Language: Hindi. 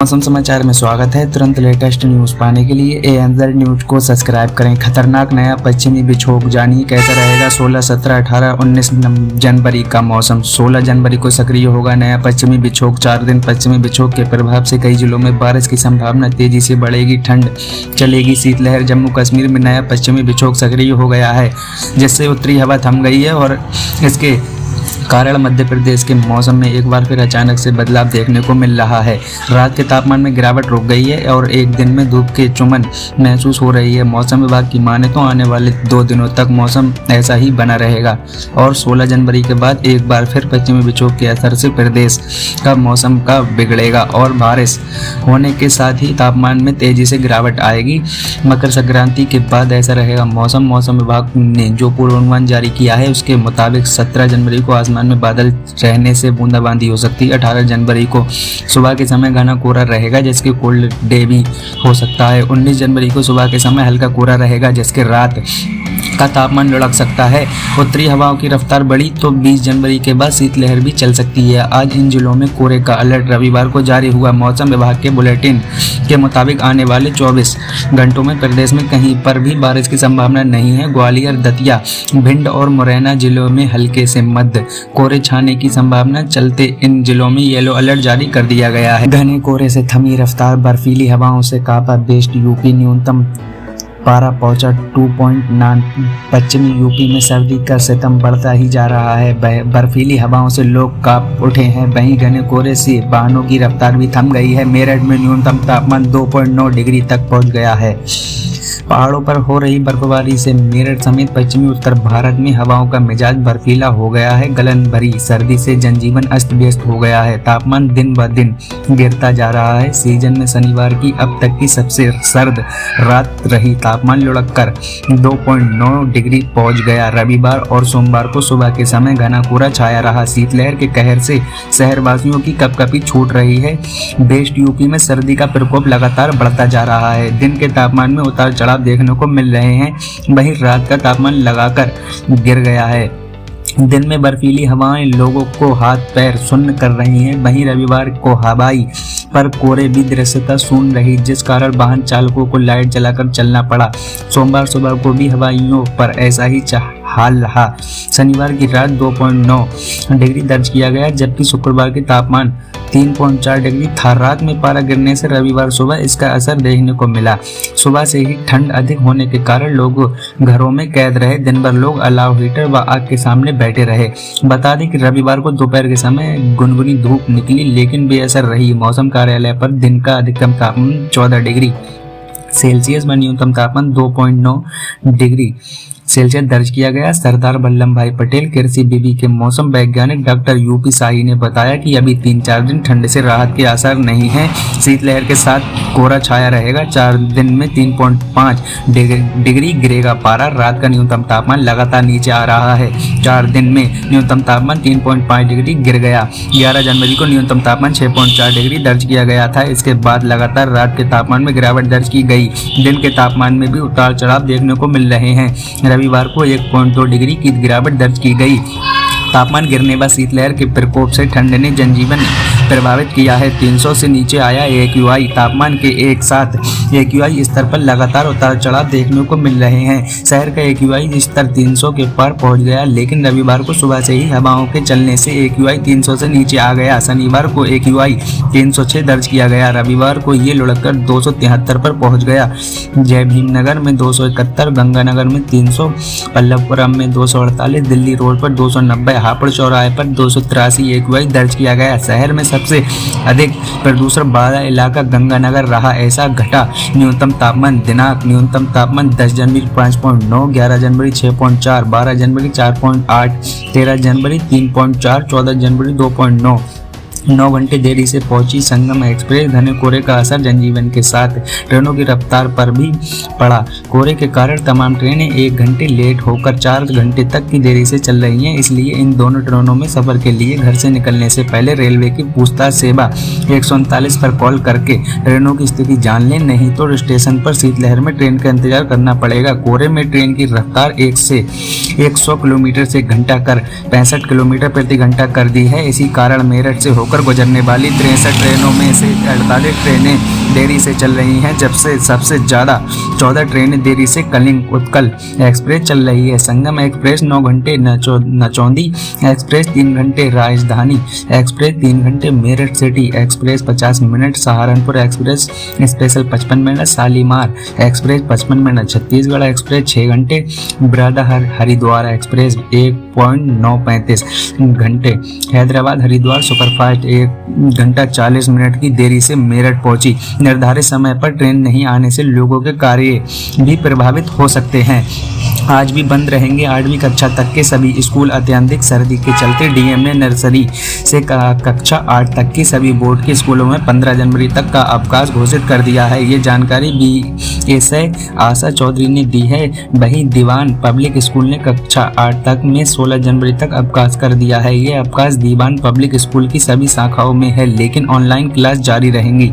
मौसम समाचार में स्वागत है। तुरंत लेटेस्ट न्यूज पाने के लिए ANZ न्यूज को सब्सक्राइब करें। खतरनाक नया पश्चिमी विक्षोभ, जानिए कैसा रहेगा 16, 17, 18, 19 जनवरी का मौसम। 16 जनवरी को सक्रिय होगा नया पश्चिमी विक्षोभ। 4 दिन पश्चिमी विक्षोभ के प्रभाव से कई जिलों में बारिश की संभावना, तेजी से बढ़ेगी ठंड, चलेगी शीतलहर। जम्मू कश्मीर में नया पश्चिमी विक्षोभ सक्रिय हो गया है, जिससे उत्तरी हवा थम गई है और इसके कारण मध्य प्रदेश के मौसम में एक बार फिर अचानक से बदलाव देखने को मिल रहा है। रात के तापमान में गिरावट रुक गई है और एक दिन में धूप की चुमन महसूस हो रही है। मौसम विभाग की माने तो आने वाले 2 दिनों तक मौसम ऐसा ही बना रहेगा और 16 जनवरी के बाद एक बार फिर पश्चिमी विक्षोभ के असर से प्रदेश का मौसम का बिगड़ेगा और बारिश होने के साथ ही तापमान में तेजी से गिरावट आएगी। मकर संक्रांति के बाद ऐसा रहेगा मौसम। मौसम विभाग ने जो पूर्वानुमान जारी किया है उसके मुताबिक 17 जनवरी को आसमान में बादल रहने से बूंदाबांदी हो सकती है। 18 जनवरी को सुबह के समय घना कोहरा रहेगा, जिसके कोल्ड डे भी हो सकता है। 19 जनवरी को सुबह के समय हल्का कोहरा रहेगा, जिसके रात का तापमान लुढ़क सकता है। उत्तरी हवाओं की रफ्तार बढ़ी तो 20 जनवरी के बाद शीतलहर भी चल सकती है। आज इन जिलों में कोहरे का अलर्ट रविवार को जारी हुआ। मौसम विभाग के बुलेटिन के मुताबिक आने वाले 24 घंटों में प्रदेश में कहीं पर भी बारिश की संभावना नहीं है। ग्वालियर, दतिया, भिंड और मुरैना जिलों में हल्के से मध्य कोहरे छाने की संभावना चलते इन जिलों में येलो अलर्ट जारी कर दिया गया है। घने कोहरे से थमी रफ्तार, बर्फीली हवाओं से कांपा वेस्ट यूपी। न्यूनतम पारा पहुंचा 2.9। पश्चिमी यूपी में सर्दी का सितम बढ़ता ही जा रहा है। बर्फीली हवाओं से लोग कांप उठे हैं। वहीं घने कोहरे से वाहनों की रफ्तार भी थम गई है। मेरठ में न्यूनतम तापमान 2.9 डिग्री तक पहुंच गया है। पहाड़ों पर हो रही बर्फबारी से मेरठ समेत पश्चिमी उत्तर भारत में हवाओं का मिजाज बर्फीला हो गया है। गलन भरी सर्दी से जनजीवन अस्त व्यस्त हो गया है। तापमान दिन ब दिन गिरता जा रहा है। सीजन में शनिवार की अब तक की सबसे सर्द रात रही। तापमान लुढ़क कर 2.9 डिग्री पहुंच गया। रविवार और सोमवार को सुबह के समय घना कोहरा छाया रहा। शीतलहर के कहर से शहरवासियों की कपकपी छूट रही है। वेस्ट यूपी में सर्दी का प्रकोप लगातार बढ़ता जा रहा है। दिन के तापमान में उतार चढ़ाव देखने को मिल रहे हैं। वहीं रात का तापमान लगाकर गिर गया है। दिन में बर्फीली हवाएं लोगों को हाथ पैर सुन्न कर रही हैं। वहीं रविवार को हवाई पर कोहरे भी दृश्यता शून्य रही, जिस कारण वाहन चालकों को लाइट जलाकर चलना पड़ा। सोमवार सुबह को भी हवाइयों पर ऐसा ही हाल रहा। शनिवार की रात 2.9 डिग्री दर्ज किया गया, जबकि शुक्रवार के तापमान 3.4 डिग्री था। रात में पारा गिरने से रविवार सुबह इसका असर देखने को मिला। सुबह से ही ठंड अधिक होने के कारण लोग घरों में कैद रहे। दिन भर लोग अलाव, हीटर व आग के सामने बैठे रहे। बता दें कि रविवार को दोपहर के समय गुनगुनी धूप निकली, लेकिन बेअसर रही। मौसम कार्यालय पर दिन का अधिकतम तापमान 14 डिग्री सेल्सियस व न्यूनतम तापमान 2.9 डिग्री सेल्सियस दर्ज किया गया। सरदार वल्लभ भाई पटेल कृषि विवि के मौसम वैज्ञानिक डॉक्टर यूपी शाही ने बताया कि अभी 3-4 दिन ठंड से राहत के आसार नहीं है। शीतलहर के साथ कोहरा छाया रहेगा। 4 दिन में 3.5 डिग्री गिरेगा पारा। रात का न्यूनतम तापमान लगातार नीचे आ रहा है। 4 दिन में न्यूनतम तापमान 3.5 डिग्री गिर गया। 11 जनवरी को न्यूनतम तापमान 6.4 डिग्री दर्ज किया गया था। इसके बाद लगातार रात के तापमान में गिरावट दर्ज की गई। दिन के तापमान में भी उतार चढ़ाव देखने को मिल रहे हैं। रविवार को 1.2 डिग्री की गिरावट दर्ज की गई। तापमान गिरने व शीतलहर के प्रकोप से ठंड ने जनजीवन प्रभावित किया है। 300 से नीचे आया AQI। तापमान के एक साथ AQI स्तर पर लगातार उतार चढ़ाव देखने को मिल रहे हैं। शहर का AQI स्तर 300 के पार पहुंच गया, लेकिन रविवार को सुबह से ही हवाओं के चलने से AQI 300 से नीचे आ गया। शनिवार को AQI 306 दर्ज किया गया। रविवार को ये लुढ़ककर 273 पर पहुंच गया। जय भीमनगर में 271, गंगानगर में 300, पल्लवपुरम में 248, दिल्ली रोड पर 290, हापुड़ चौराहे पर 283 AQI दर्ज किया गया। शहर में सबसे अधिक प्रदूषण वाला इलाका गंगानगर रहा। ऐसा घटा न्यूनतम तापमान। दिनांक न्यूनतम तापमान 10 जनवरी 5.9, 11 जनवरी 6.4, 12 जनवरी 4.8, 13 जनवरी 3.4, 14 जनवरी 2.9। 9 घंटे देरी से पहुंची संगम एक्सप्रेस। घने कोहरे का असर जनजीवन के साथ ट्रेनों की रफ्तार पर भी पड़ा। कोहरे के कारण तमाम ट्रेनें 1 घंटे लेट होकर 4 घंटे तक की देरी से चल रही हैं। इसलिए इन दोनों ट्रेनों में सफर के लिए घर से निकलने से पहले रेलवे की पूछताछ सेवा 139 पर कॉल करके ट्रेनों की स्थिति जान लें, नहीं तो स्टेशन पर शीतलहर में ट्रेन का इंतजार करना पड़ेगा। कोहरे में ट्रेन की रफ्तार 1 से 100 किलोमीटर से घंटा कर 65 किलोमीटर प्रति घंटा कर दी है। इसी कारण मेरठ से होकर पर गुजरने वाली 63 ट्रेनों में से 48 ट्रेनें देरी से चल रही हैं, जबसे सबसे ज़्यादा 14 ट्रेनें देरी से कलिंग उत्कल एक्सप्रेस चल रही है। संगम एक्सप्रेस 9 घंटे, नचौंदी एक्सप्रेस 3 घंटे, राजधानी एक्सप्रेस 3 घंटे, Meerut city express 50 minute, Saharanpur express special 55 minute, Shalimar express 55 minute, Chhattisgarh express 6 घंटे, बृहद हरिद्वार एक्सप्रेस 1.935 घंटे, हैदराबाद हरिद्वार सुपरफास्ट 1 घंटा 40 मिनट की देरी से मेरठ पहुंची। निर्धारित समय पर ट्रेन नहीं आने से लोगों के कार्य भी प्रभावित हो सकते हैं। आज भी बंद रहेंगे 8वीं कक्षा तक के सभी स्कूल। अत्यधिक सर्दी के चलते डीएम ने नर्सरी से कक्षा 8 तक की सभी बोर्ड के स्कूलों में 15 जनवरी तक का अवकाश घोषित कर दिया है। ये जानकारी बीएसए आशा चौधरी ने दी है। वहीं दीवान पब्लिक स्कूल ने कक्षा 8 तक में 16 जनवरी तक अवकाश कर दिया है। ये अवकाश दीवान पब्लिक स्कूल की सभी शाखाओं में है, लेकिन ऑनलाइन क्लास जारी रहेंगी।